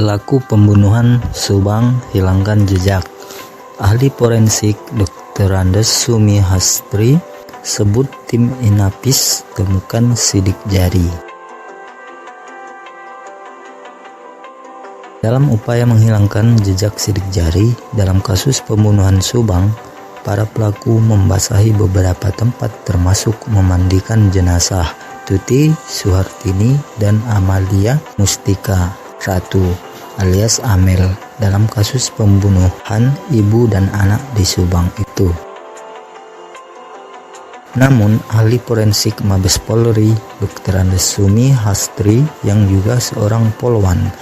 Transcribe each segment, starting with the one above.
Pelaku pembunuhan Subang hilangkan jejak. Ahli forensik Dr. Andes Sumi Hastri sebut tim Inapis temukan sidik jari. Dalam upaya menghilangkan jejak sidik jari dalam kasus pembunuhan Subang, para pelaku membasahi beberapa tempat termasuk memandikan jenazah Tuti Suhartini dan Amalia Mustika Ratu alias Amel dalam kasus pembunuhan ibu dan anak di Subang itu. Namun, ahli forensik Mabes Polri Dr. Andes Sumi Hastri yang juga seorang polwan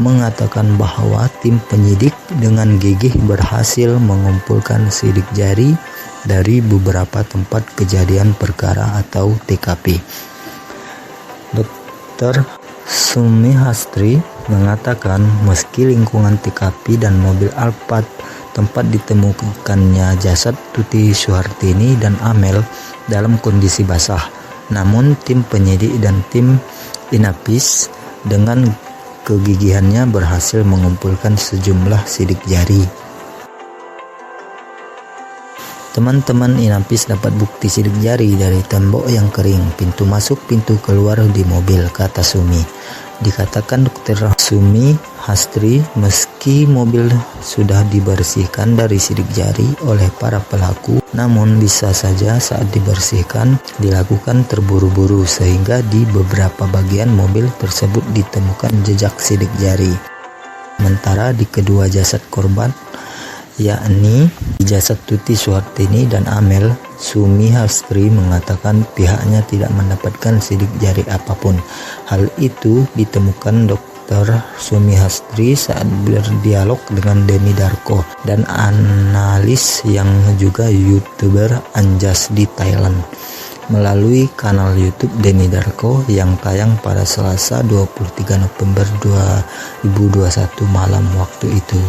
mengatakan bahwa tim penyidik dengan gigih berhasil mengumpulkan sidik jari dari beberapa tempat kejadian perkara atau TKP. Dr. Sumi Hastri mengatakan meski lingkungan TKP dan mobil Alphard tempat ditemukannya jasad Tuti Suhartini dan Amel dalam kondisi basah, namun tim penyidik dan tim Inapis dengan kegigihannya berhasil mengumpulkan sejumlah sidik jari. Teman-teman Inapis dapat bukti sidik jari dari tembok yang kering, pintu masuk, pintu keluar di mobil, kata Sumi. Dikatakan Dr. Sumi Hastri, meski mobil sudah dibersihkan dari sidik jari oleh para pelaku, namun bisa saja saat dibersihkan dilakukan terburu-buru sehingga di beberapa bagian mobil tersebut ditemukan jejak sidik jari. Sementara di kedua jasad korban, yakni jasad Tuti Suhartini dan Amel, Sumi Hastri mengatakan pihaknya tidak mendapatkan sidik jari apapun. Hal itu ditemukan Dr. Sumi Hastri saat berdialog dengan Denny Darko dan analis yang juga YouTuber Anjas di Thailand melalui kanal YouTube Denny Darko yang tayang pada Selasa 23 November 2021 malam waktu itu.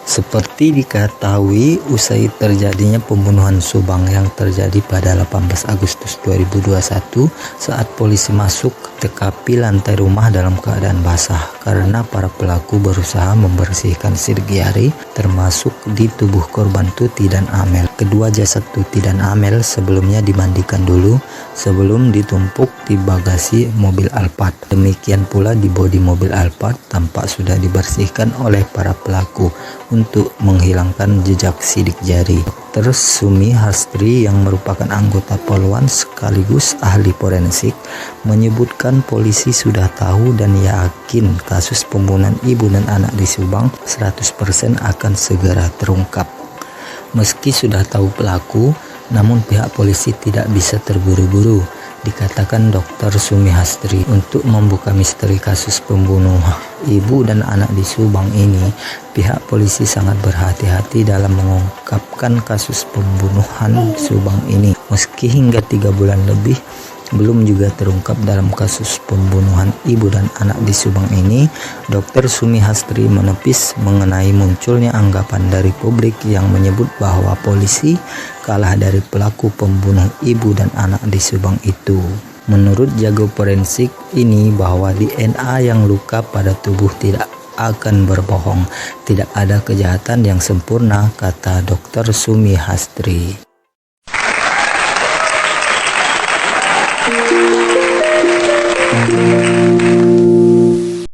Seperti diketahui, usai terjadinya pembunuhan Subang yang terjadi pada 18 Agustus 2021 saat polisi masuk TKP lantai rumah dalam keadaan basah karena para pelaku berusaha membersihkan sidik jari termasuk di tubuh korban Tuti dan Amel. Kedua jasad Tuti dan Amel sebelumnya dimandikan dulu sebelum ditumpuk di bagasi mobil Alphard. Demikian pula di bodi mobil Alphard tampak sudah dibersihkan oleh para pelaku untuk menghilangkan jejak sidik jari. Dr. Sumi Hastri yang merupakan anggota Polwan sekaligus ahli forensik menyebutkan polisi sudah tahu dan yakin kasus pembunuhan ibu dan anak di Subang 100% akan segera terungkap. Meski sudah tahu pelaku, namun pihak polisi tidak bisa terburu-buru, dikatakan Dr. Sumi Hastri. Untuk membuka misteri kasus pembunuhan ibu dan anak di Subang ini, pihak polisi sangat berhati-hati dalam mengungkapkan kasus pembunuhan Subang ini. Meski hingga 3 bulan lebih belum juga terungkap dalam kasus pembunuhan ibu dan anak di Subang ini, Dr. Sumi Hastri menepis mengenai munculnya anggapan dari publik yang menyebut bahwa polisi kalah dari pelaku pembunuh ibu dan anak di Subang itu. Menurut jago forensik ini bahwa DNA yang luka pada tubuh tidak akan berbohong. Tidak ada kejahatan yang sempurna, kata Dr. Sumi Hastri.